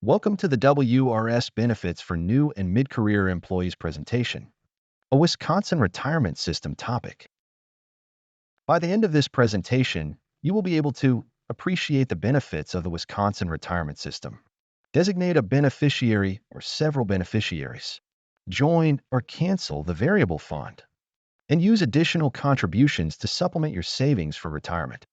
Welcome to the WRS Benefits for New and Mid-Career Employees presentation, a Wisconsin retirement system topic. By the end of this presentation, you will be able to appreciate the benefits of the Wisconsin retirement system, designate a beneficiary or several beneficiaries, join or cancel the variable fund, and use additional contributions to supplement your savings for retirement.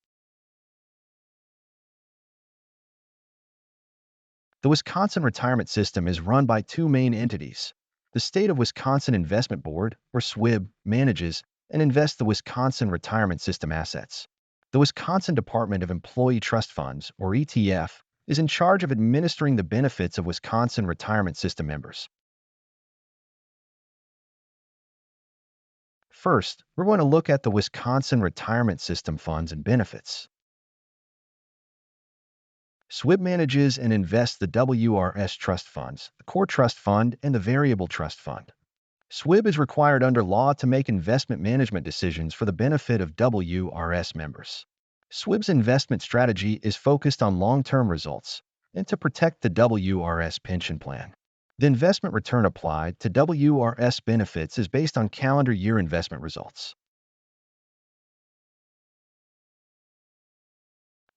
The Wisconsin retirement system is run by two main entities. The State of Wisconsin Investment Board, or SWIB, manages and invests the Wisconsin retirement system assets. The Wisconsin Department of Employee Trust Funds, or ETF, is in charge of administering the benefits of Wisconsin retirement system members. First, we're going to look at the Wisconsin retirement system funds and benefits. SWIB manages and invests the WRS trust funds, the core trust fund, and the variable trust fund. SWIB is required under law to make investment management decisions for the benefit of WRS members. SWIB's investment strategy is focused on long-term results and to protect the WRS pension plan. The investment return applied to WRS benefits is based on calendar year investment results.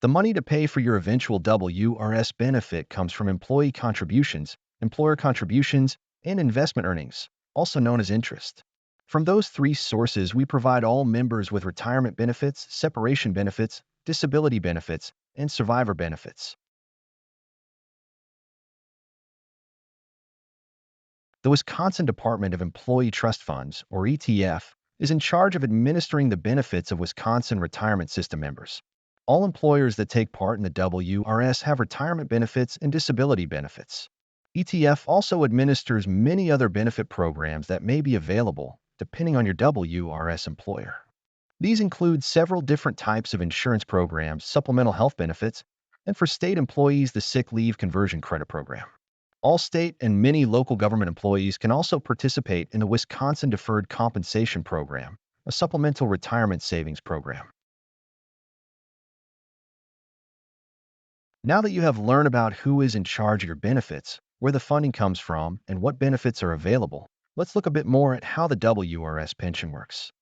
The money to pay for your eventual WRS benefit comes from employee contributions, employer contributions, and investment earnings, also known as interest. From those three sources, we provide all members with retirement benefits, separation benefits, disability benefits, and survivor benefits. The Wisconsin Department of Employee Trust Funds, or ETF, is in charge of administering the benefits of Wisconsin retirement system members. All employers that take part in the WRS have retirement benefits and disability benefits. ETF also administers many other benefit programs that may be available depending on your WRS employer. These include several different types of insurance programs, supplemental health benefits, and for state employees, the sick leave conversion credit program. All state and many local government employees can also participate in the Wisconsin Deferred Compensation Program, a supplemental retirement savings program. Now that you have learned about who is in charge of your benefits, where the funding comes from, and what benefits are available, let's look a bit more at how the WRS pension works.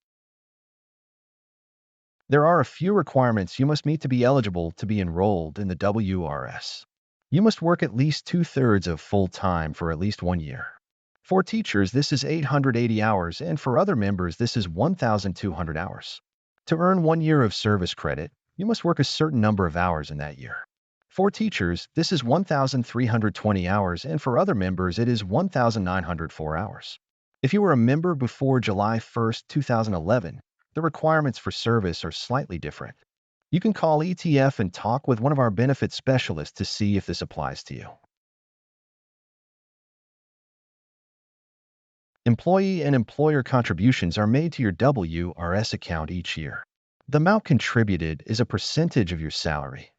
There are a few requirements you must meet to be eligible to be enrolled in the WRS. You must work at least 2/3 of full time for at least 1 year. For teachers, this is 880 hours, and for other members, this is 1,200 hours. To earn 1 year of service credit, you must work a certain number of hours in that year. For teachers, this is 1,320 hours, and for other members, it is 1,904 hours. If you were a member before July 1st, 2011, the requirements for service are slightly different. You can call ETF and talk with one of our benefit specialists to see if this applies to you. Employee and employer contributions are made to your WRS account each year. The amount contributed is a percentage of your salary.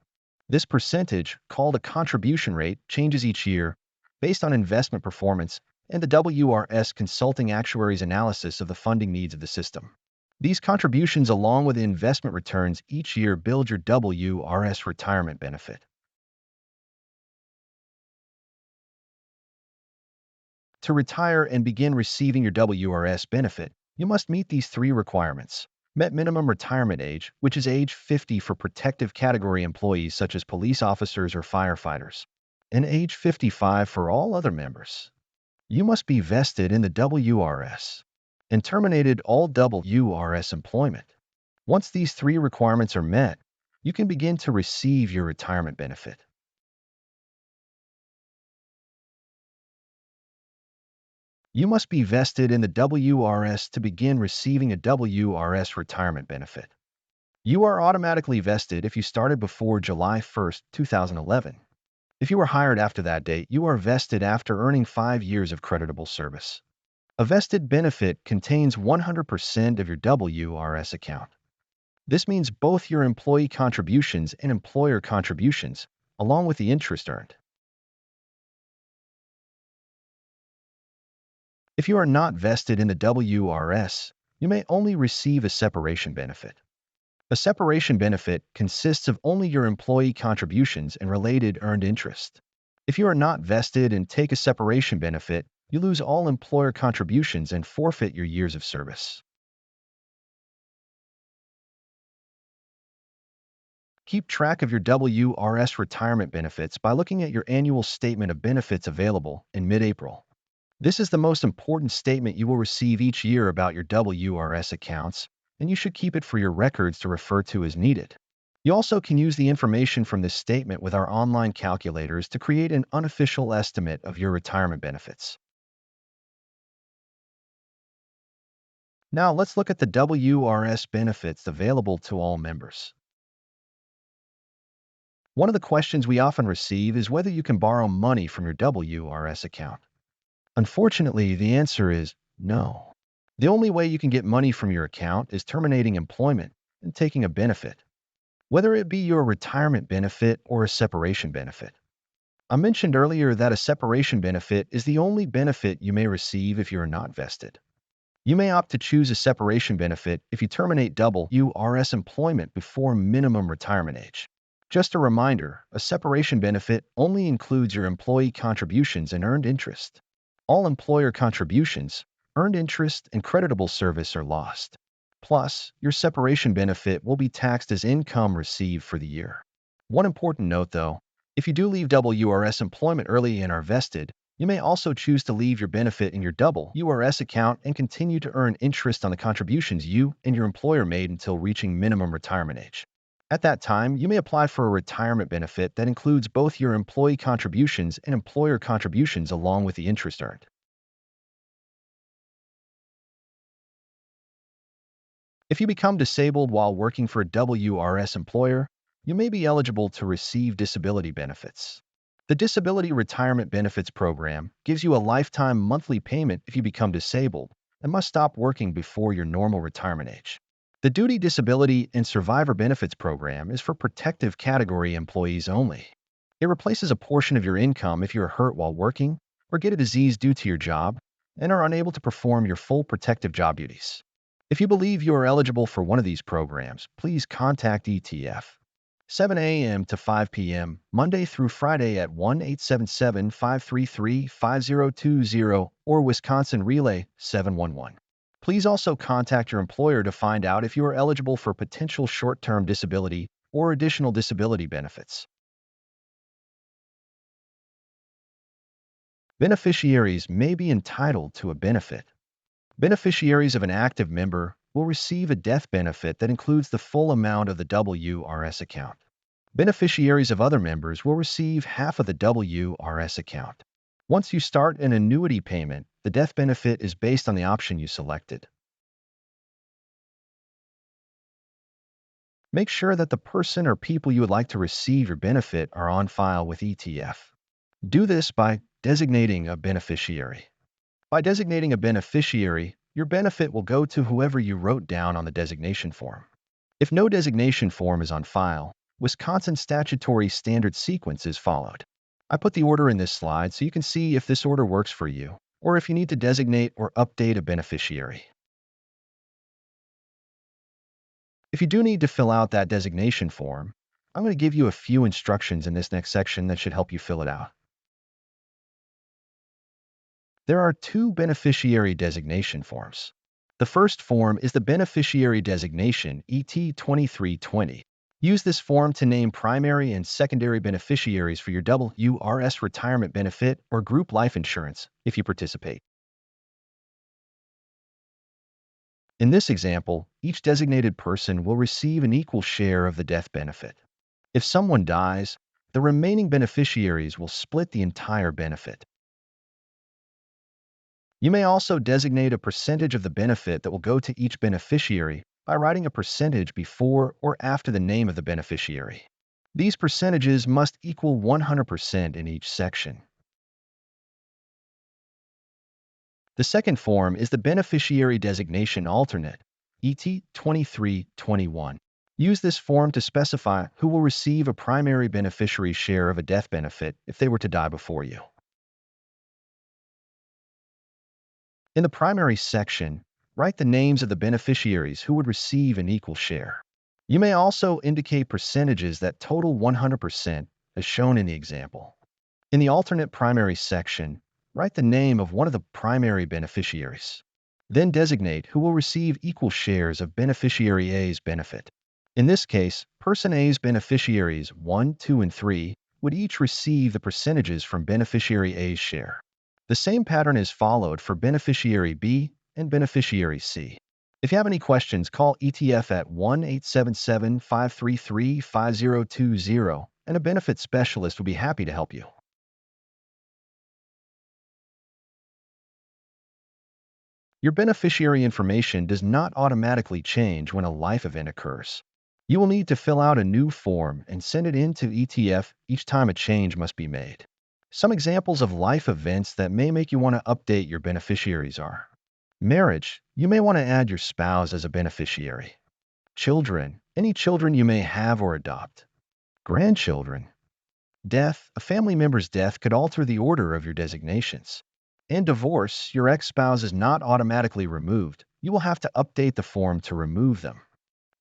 This percentage, called a contribution rate, changes each year based on investment performance and the WRS consulting actuary's analysis of the funding needs of the system. These contributions, along with the investment returns each year, build your WRS retirement benefit. To retire and begin receiving your WRS benefit, you must meet these three requirements. Met minimum retirement age, which is age 50 for protective category employees such as police officers or firefighters, and age 55 for all other members. You must be vested in the WRS and terminated all WRS employment. Once these three requirements are met, you can begin to receive your retirement benefit. You must be vested in the WRS to begin receiving a WRS retirement benefit. You are automatically vested if you started before July 1st, 2011. If you were hired after that date, you are vested after earning 5 years of creditable service. A vested benefit contains 100% of your WRS account. This means both your employee contributions and employer contributions, along with the interest earned. If you are not vested in the WRS, you may only receive a separation benefit. A separation benefit consists of only your employee contributions and related earned interest. If you are not vested and take a separation benefit, you lose all employer contributions and forfeit your years of service. Keep track of your WRS retirement benefits by looking at your annual statement of benefits available in mid-April. This is the most important statement you will receive each year about your WRS accounts, and you should keep it for your records to refer to as needed. You also can use the information from this statement with our online calculators to create an unofficial estimate of your retirement benefits. Now let's look at the WRS benefits available to all members. One of the questions we often receive is whether you can borrow money from your WRS account. Unfortunately, the answer is no. The only way you can get money from your account is terminating employment and taking a benefit, whether it be your retirement benefit or a separation benefit. I mentioned earlier that a separation benefit is the only benefit you may receive if you are not vested. You may opt to choose a separation benefit if you terminate WRS employment before minimum retirement age. Just a reminder, a separation benefit only includes your employee contributions and earned interest. All employer contributions, earned interest, and creditable service are lost. Plus, your separation benefit will be taxed as income received for the year. One important note though, if you do leave WRS employment early and are vested, you may also choose to leave your benefit in your WRS account and continue to earn interest on the contributions you and your employer made until reaching minimum retirement age. At that time, you may apply for a retirement benefit that includes both your employee contributions and employer contributions along with the interest earned. If you become disabled while working for a WRS employer, you may be eligible to receive disability benefits. The Disability Retirement Benefits Program gives you a lifetime monthly payment if you become disabled and must stop working before your normal retirement age. The Duty Disability and Survivor Benefits Program is for protective category employees only. It replaces a portion of your income if you are hurt while working or get a disease due to your job and are unable to perform your full protective job duties. If you believe you are eligible for one of these programs, please contact ETF. 7 a.m. to 5 p.m., Monday through Friday at 1-877-533-5020 or Wisconsin Relay 711. Please also contact your employer to find out if you are eligible for potential short-term disability or additional disability benefits. Beneficiaries may be entitled to a benefit. Beneficiaries of an active member will receive a death benefit that includes the full amount of the WRS account. Beneficiaries of other members will receive half of the WRS account. Once you start an annuity payment, the death benefit is based on the option you selected. Make sure that the person or people you would like to receive your benefit are on file with ETF. Do this by designating a beneficiary. By designating a beneficiary, your benefit will go to whoever you wrote down on the designation form. If no designation form is on file, Wisconsin statutory standard sequence is followed. I put the order in this slide so you can see if this order works for you, or if you need to designate or update a beneficiary. If you do need to fill out that designation form, I'm going to give you a few instructions in this next section that should help you fill it out. There are two beneficiary designation forms. The first form is the Beneficiary Designation ET 2320. Use this form to name primary and secondary beneficiaries for your WRS retirement benefit or group life insurance if you participate. In this example, each designated person will receive an equal share of the death benefit. If someone dies, the remaining beneficiaries will split the entire benefit. You may also designate a percentage of the benefit that will go to each beneficiary by writing a percentage before or after the name of the beneficiary. These percentages must equal 100% in each section. The second form is the Beneficiary Designation Alternate, ET 2321. Use this form to specify who will receive a primary beneficiary share of a death benefit if they were to die before you. In the primary section, write the names of the beneficiaries who would receive an equal share. You may also indicate percentages that total 100%, as shown in the example. In the alternate primary section, write the name of one of the primary beneficiaries. Then designate who will receive equal shares of beneficiary A's benefit. In this case, person A's beneficiaries 1, 2, and 3 would each receive the percentages from beneficiary A's share. The same pattern is followed for beneficiary B and beneficiary C. If you have any questions, call ETF at 1-877-533-5020, and a benefits specialist will be happy to help you. Your beneficiary information does not automatically change when a life event occurs. You will need to fill out a new form and send it in to ETF each time a change must be made. Some examples of life events that may make you want to update your beneficiaries are: marriage, you may want to add your spouse as a beneficiary. Children, any children you may have or adopt. Grandchildren. Death, a family member's death could alter the order of your designations. And divorce, your ex-spouse is not automatically removed. You will have to update the form to remove them.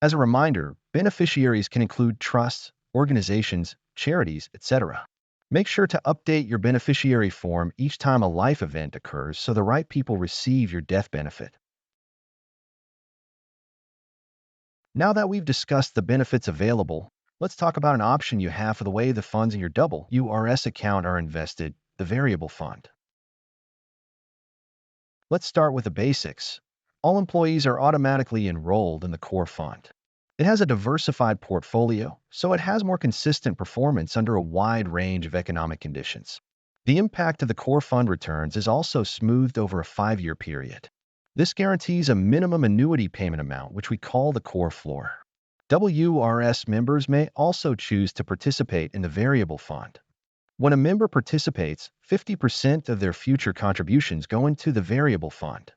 As a reminder, beneficiaries can include trusts, organizations, charities, etc. Make sure to update your beneficiary form each time a life event occurs so the right people receive your death benefit. Now that we've discussed the benefits available, let's talk about an option you have for the way the funds in your WRS account are invested, the variable fund. Let's start with the basics. All employees are automatically enrolled in the core fund. It has a diversified portfolio, so it has more consistent performance under a wide range of economic conditions. The impact of the core fund returns is also smoothed over a 5-year period. This guarantees a minimum annuity payment amount, which we call the core floor. WRS members may also choose to participate in the variable fund. When a member participates, 50% of their future contributions go into the variable fund.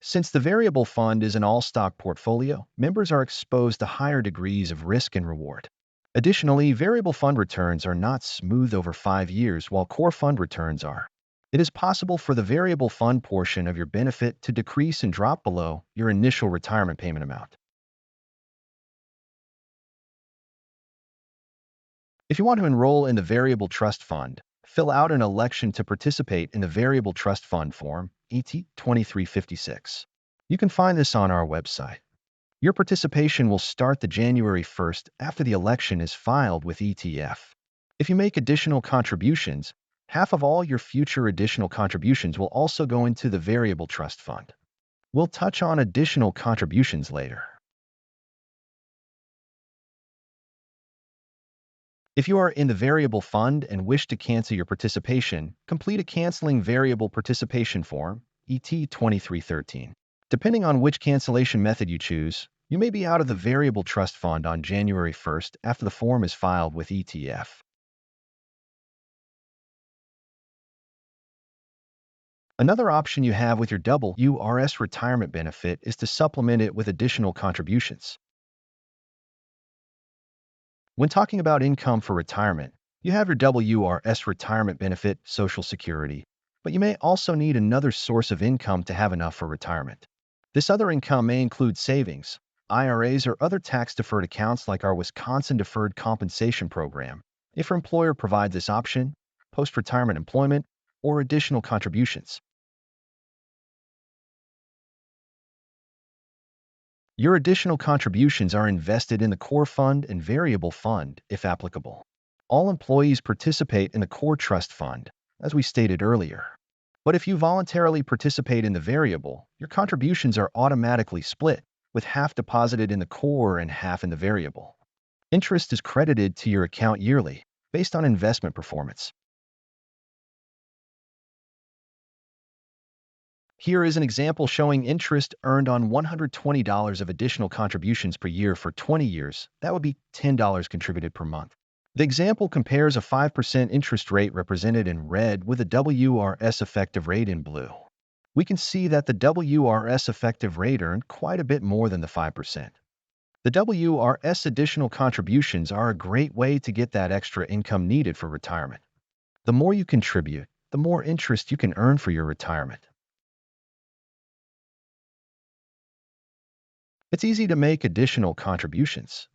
Since the variable fund is an all-stock portfolio, members are exposed to higher degrees of risk and reward. Additionally, variable fund returns are not smooth over 5 years while core fund returns are. It is possible for the variable fund portion of your benefit to decrease and drop below your initial retirement payment amount. If you want to enroll in the variable trust fund, fill out an election to participate in the variable trust fund form, ET 2356. You can find this on our website. Your participation will start the January 1st after the election is filed with ETF. If you make additional contributions, half of all your future additional contributions will also go into the variable trust fund. We'll touch on additional contributions later. If you are in the variable fund and wish to cancel your participation, complete a canceling variable participation form, ET 2313. Depending on which cancellation method you choose, you may be out of the variable trust fund on January 1st after the form is filed with ETF. Another option you have with your WRS retirement benefit is to supplement it with additional contributions. When talking about income for retirement, you have your WRS retirement benefit, Social Security, but you may also need another source of income to have enough for retirement. This other income may include savings, IRAs, or other tax-deferred accounts like our Wisconsin Deferred Compensation Program, if your employer provides this option, post-retirement employment, or additional contributions. Your additional contributions are invested in the core fund and variable fund, if applicable. All employees participate in the core trust fund, as we stated earlier. But if you voluntarily participate in the variable, your contributions are automatically split, with half deposited in the core and half in the variable. Interest is credited to your account yearly, based on investment performance. Here is an example showing interest earned on $120 of additional contributions per year for 20 years. That would be $10 contributed per month. The example compares a 5% interest rate represented in red with a WRS effective rate in blue. We can see that the WRS effective rate earned quite a bit more than the 5%. The WRS additional contributions are a great way to get that extra income needed for retirement. The more you contribute, the more interest you can earn for your retirement. It's easy to make additional contributions.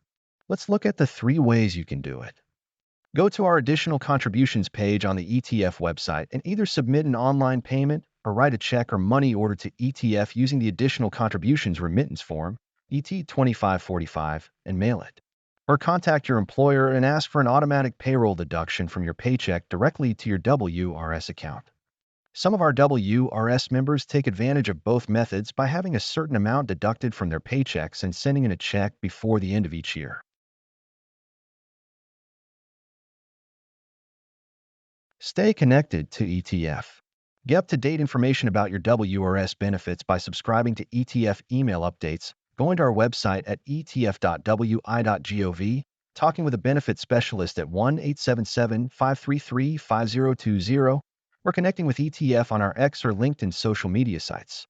Let's look at the 3 ways you can do it. Go to our additional contributions page on the ETF website and either submit an online payment or write a check or money order to ETF using the additional contributions remittance form, ET 2545, and mail it. Or contact your employer and ask for an automatic payroll deduction from your paycheck directly to your WRS account. Some of our WRS members take advantage of both methods by having a certain amount deducted from their paychecks and sending in a check before the end of each year. Stay connected to ETF. Get up-to-date information about your WRS benefits by subscribing to ETF email updates, going to our website at etf.wi.gov, talking with a benefits specialist at 1-877-533-5020, or connecting with ETF on our X or LinkedIn social media sites.